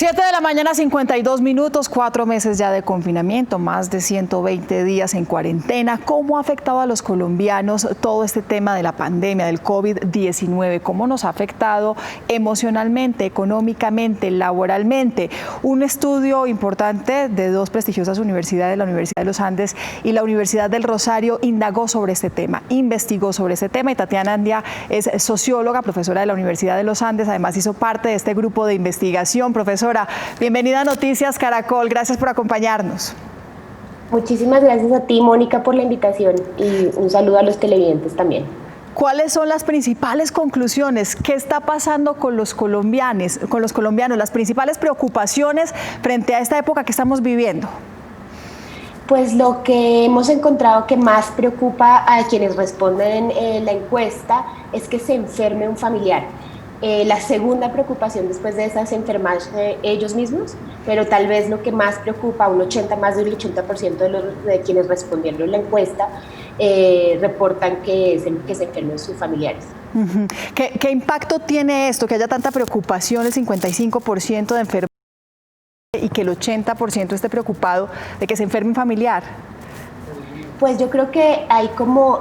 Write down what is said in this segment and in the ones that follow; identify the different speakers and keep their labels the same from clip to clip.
Speaker 1: 7 de la mañana, 52 minutos, 4 meses ya de confinamiento, más de 120 días en cuarentena. ¿Cómo ha afectado a los colombianos todo este tema de la pandemia, del COVID-19? ¿Cómo nos ha afectado emocionalmente, económicamente, laboralmente? Un estudio importante de dos prestigiosas universidades, la Universidad de los Andes y la Universidad del Rosario, indagó sobre este tema, investigó sobre este tema, y Tatiana Andia es socióloga, profesora de la Universidad de los Andes, además hizo parte de este grupo de investigación. Profesora, bienvenida a Noticias Caracol, gracias por acompañarnos.
Speaker 2: Muchísimas gracias a ti, Mónica, por la invitación, y un saludo a los televidentes también.
Speaker 1: ¿Cuáles son las principales conclusiones? ¿Qué está pasando con los colombianos, las principales preocupaciones frente a esta época que estamos viviendo?
Speaker 2: Pues lo que hemos encontrado que más preocupa a quienes responden la encuesta es que se enferme un familiar. La segunda preocupación después de esa es enfermarse ellos mismos, pero tal vez lo que más preocupa, más del 80% de quienes respondieron la encuesta reportan que se enfermen sus familiares.
Speaker 1: ¿Qué impacto tiene esto, que haya tanta preocupación, el 55% de enfermos y que el 80% esté preocupado de que se enferme un familiar?
Speaker 2: Pues yo creo que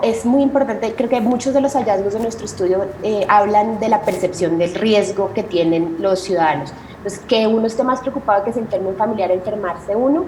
Speaker 2: es muy importante, creo que muchos de los hallazgos de nuestro estudio hablan de la percepción del riesgo que tienen los ciudadanos. Entonces, que uno esté más preocupado de que se enferme un familiar a enfermarse uno,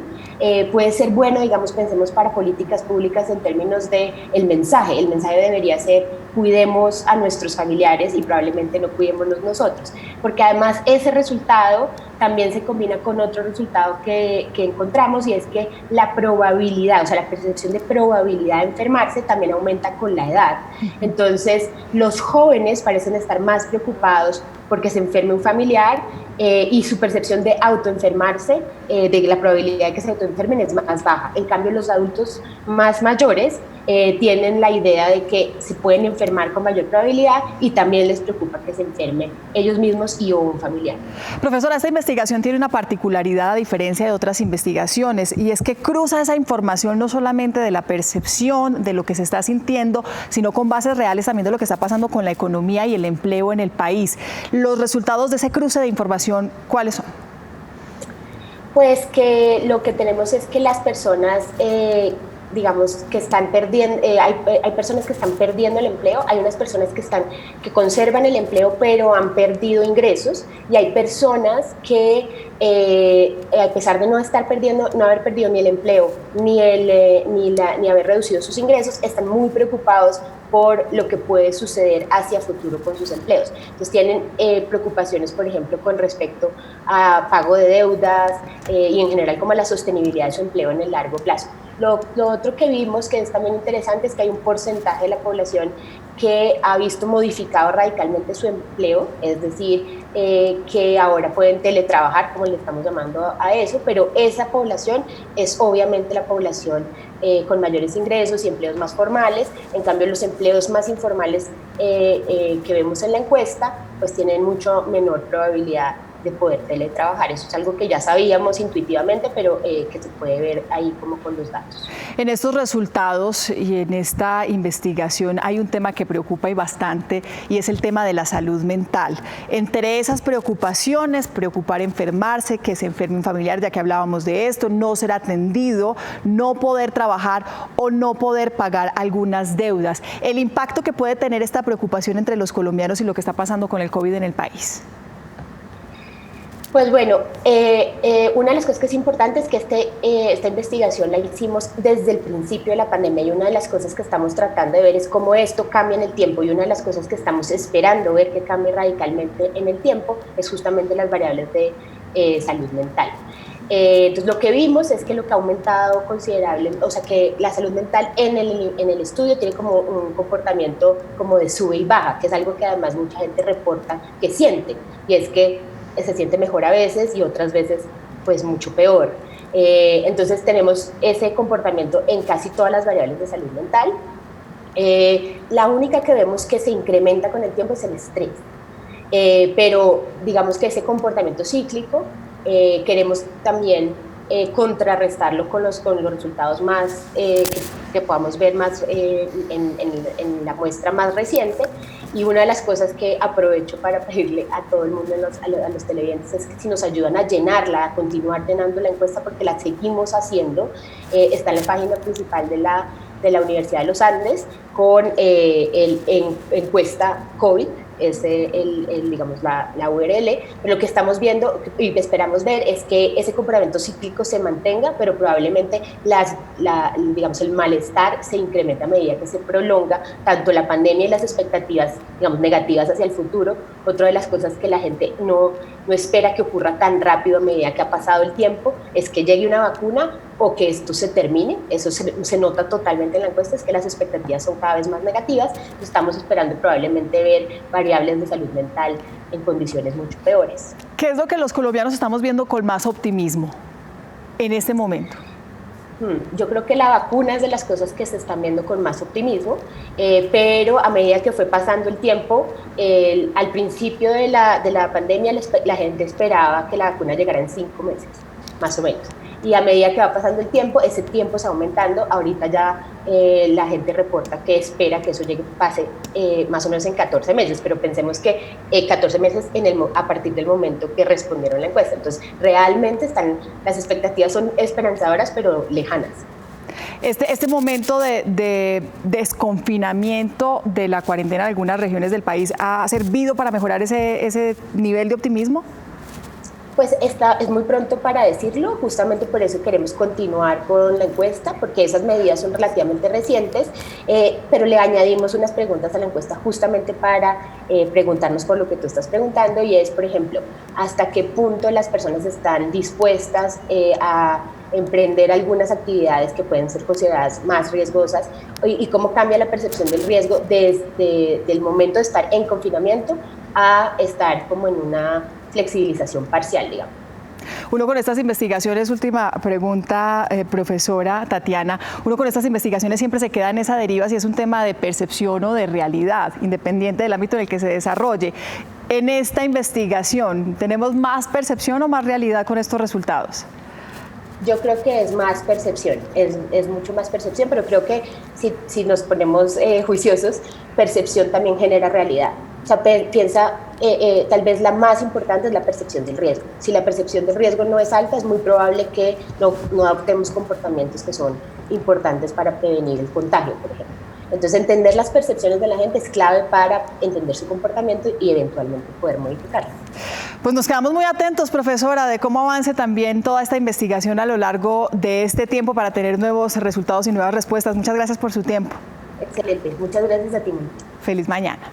Speaker 2: puede ser bueno, digamos, pensemos para políticas públicas en términos de el mensaje. El mensaje debería ser: cuidemos a nuestros familiares y probablemente no cuidémonos nosotros, porque además ese resultado también se combina con otro resultado que encontramos, y es que la probabilidad, o sea, la percepción de probabilidad de enfermarse también aumenta con la edad. Entonces, los jóvenes parecen estar más preocupados porque se enferme un familiar, y su percepción de autoenfermarse, de la probabilidad de que se autoenfermen, es más baja. En cambio, los adultos más mayores tienen la idea de que se pueden enfermar con mayor probabilidad, y también les preocupa que se enfermen ellos mismos y o un familiar.
Speaker 1: Profesora, esta investigación tiene una particularidad a diferencia de otras investigaciones, y es que cruza esa información no solamente de la percepción, de lo que se está sintiendo, sino con bases reales también de lo que está pasando con la economía y el empleo en el país. Los resultados de ese cruce de información, ¿cuáles son?
Speaker 2: Pues que lo que tenemos es que las personas, digamos, que están perdiendo, hay personas que están perdiendo el empleo, hay unas personas que conservan el empleo pero han perdido ingresos, y hay personas que a pesar de no haber perdido ni el empleo ni haber reducido sus ingresos, están muy preocupados por lo que puede suceder hacia futuro con sus empleos. Entonces tienen preocupaciones, por ejemplo, con respecto a pago de deudas y en general como a la sostenibilidad de su empleo en el largo plazo. Lo otro que vimos, que es también interesante, es que hay un porcentaje de la población que ha visto modificado radicalmente su empleo, es decir, que ahora pueden teletrabajar, como le estamos llamando a eso, pero esa población es obviamente la población con mayores ingresos y empleos más formales. En cambio, los empleos más informales que vemos en la encuesta, pues tienen mucho menor probabilidad de poder teletrabajar. Eso es algo que ya sabíamos intuitivamente, pero que se puede ver ahí como con los datos.
Speaker 1: En estos resultados y en esta investigación hay un tema que preocupa y bastante, y es el tema de la salud mental. Entre esas preocupaciones, preocupar enfermarse, que se enferme un familiar, ya que hablábamos de esto, no ser atendido, no poder trabajar o no poder pagar algunas deudas. El impacto que puede tener esta preocupación entre los colombianos y lo que está pasando con el COVID en el país.
Speaker 2: Pues bueno, una de las cosas que es importante es que esta investigación la hicimos desde el principio de la pandemia, y una de las cosas que estamos tratando de ver es cómo esto cambia en el tiempo, y una de las cosas que estamos esperando ver que cambie radicalmente en el tiempo es justamente las variables de salud mental. Entonces lo que vimos es que lo que ha aumentado considerable, o sea que la salud mental en el estudio tiene como un comportamiento como de sube y baja, que es algo que además mucha gente reporta que siente, y es que se siente mejor a veces y otras veces pues mucho peor. Entonces tenemos ese comportamiento en casi todas las variables de salud mental. La única que vemos que se incrementa con el tiempo es el estrés, pero digamos que ese comportamiento cíclico queremos también contrarrestarlo con los resultados más que podamos ver más en la muestra más reciente. Y una de las cosas que aprovecho para pedirle a todo el mundo, a los televidentes, es que si nos ayudan a llenarla, a continuar llenando la encuesta, porque la seguimos haciendo. Está en la página principal de la Universidad de los Andes con encuesta COVID, es digamos, la URL, pero lo que estamos viendo y esperamos ver es que ese comportamiento cíclico se mantenga, pero probablemente digamos, el malestar se incrementa a medida que se prolonga tanto la pandemia y las expectativas, digamos, negativas hacia el futuro. Otra de las cosas que la gente no espera que ocurra tan rápido a medida que ha pasado el tiempo es que llegue una vacuna o que esto se termine. Eso se nota totalmente en la encuesta, es que las expectativas son cada vez más negativas. Estamos esperando probablemente ver variables de salud mental en condiciones mucho peores.
Speaker 1: ¿Qué es lo que los colombianos estamos viendo con más optimismo en este momento?
Speaker 2: Yo creo que la vacuna es de las cosas que se están viendo con más optimismo, pero a medida que fue pasando el tiempo, al principio de la pandemia la gente esperaba que la vacuna llegara en 5 meses, más o menos. Y a medida que va pasando el tiempo, ese tiempo está aumentando. Ahorita ya la gente reporta que espera que eso pase más o menos en 14 meses, pero pensemos que 14 meses a partir del momento que respondieron la encuesta. Entonces, realmente las expectativas son esperanzadoras, pero lejanas.
Speaker 1: Este momento de desconfinamiento de la cuarentena en algunas regiones del país ha servido para mejorar ese nivel de optimismo.
Speaker 2: Pues es muy pronto para decirlo, justamente por eso queremos continuar con la encuesta, porque esas medidas son relativamente recientes, pero le añadimos unas preguntas a la encuesta justamente para preguntarnos por lo que tú estás preguntando, y es, por ejemplo, hasta qué punto las personas están dispuestas a emprender algunas actividades que pueden ser consideradas más riesgosas y cómo cambia la percepción del riesgo desde el momento de estar en confinamiento a estar como en una flexibilización parcial, digamos.
Speaker 1: Uno con estas investigaciones, última pregunta, profesora Tatiana, uno con estas investigaciones siempre se queda en esa deriva si es un tema de percepción o de realidad, independiente del ámbito en el que se desarrolle. En esta investigación, ¿tenemos más percepción o más realidad con estos resultados?
Speaker 2: Yo creo que es más percepción, es mucho más percepción, pero creo que si nos ponemos juiciosos, percepción también genera realidad. O sea, piensa, tal vez la más importante es la percepción del riesgo. Si la percepción del riesgo no es alta, es muy probable que no adoptemos comportamientos que son importantes para prevenir el contagio, por ejemplo. Entonces, entender las percepciones de la gente es clave para entender su comportamiento y eventualmente poder modificarlo.
Speaker 1: Pues nos quedamos muy atentos, profesora, de cómo avance también toda esta investigación a lo largo de este tiempo para tener nuevos resultados y nuevas respuestas. Muchas gracias por su tiempo.
Speaker 2: Excelente. Muchas gracias a ti.
Speaker 1: Feliz mañana.